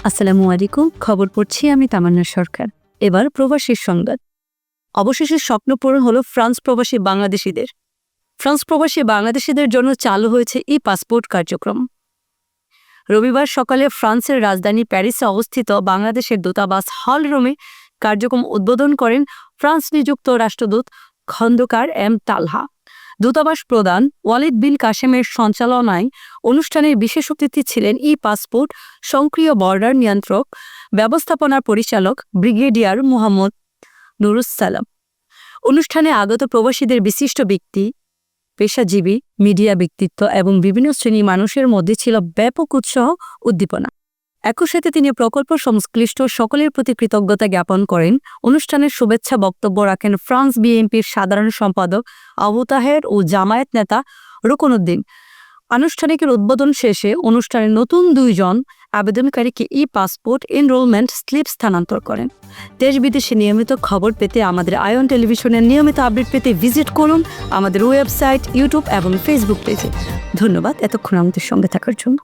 আসসালামু আলাইকুম। খবর পড়ছি আমি তামান্না সরকার। এবার প্রবাসীর সংবাদ। অবশেষে স্বপ্ন পূরণ হলো ফ্রান্স প্রবাসী বাংলাদেশিদের। ফ্রান্স প্রবাসী বাংলাদেশিদের জন্য চালু হয়েছে পাসপোর্ট কার্যক্রম। রবিবার সকালে ফ্রান্সের রাজধানী প্যারিসে অবস্থিত বাংলাদেশের দূতাবাস হল রুমে কার্যক্রম উদ্বোধন করেন ফ্রান্স নিযুক্ত রাষ্ট্রদূত খন্দকার এম তালহা। দূতাবাস প্রধান ওয়ালিদ বিন কাশেমের সঞ্চালনায় অনুষ্ঠানের বিশেষ অতিথি ছিলেন পাসপোর্ট সক্রিয় বর্ডার নিয়ন্ত্রক ব্যবস্থাপনার পরিচালক ব্রিগেডিয়ার মোহাম্মদ নুরুস-সালাম। অনুষ্ঠানে আগত প্রবাসীদের বিশিষ্ট ব্যক্তি, পেশাজীবী, মিডিয়া ব্যক্তিত্ব এবং বিভিন্ন শ্রেণীর মানুষের মধ্যে ছিল ব্যাপক উৎসাহ উদ্দীপনা। একই সাথে তিনি প্রকল্প সংশ্লিষ্ট সকলের প্রতি কৃতজ্ঞতা জ্ঞাপন করেন। অনুষ্ঠানের শুভেচ্ছা বক্তব্য রাখেন ফ্রান্স বিএনপির সাধারণ সম্পাদক আবু তাহের ও জামায়াত নেতা রুকনউদ্দিন। আনুষ্ঠানিকের উদ্বোধন শেষে অনুষ্ঠানে নতুন 2 জন আবেদনকারীকে পাসপোর্ট এনরোলমেন্ট স্লিপ স্থানান্তর করেন। দেশ বিদেশে নিয়মিত খবর পেতে আমাদের আয়ন টেলিভিশনের নিয়মিত আপডেট পেতে ভিজিট করুন আমাদের ওয়েবসাইট, ইউটিউব এবং ফেসবুক পেজে। ধন্যবাদ এতক্ষণ আমাদের সঙ্গে থাকার জন্য।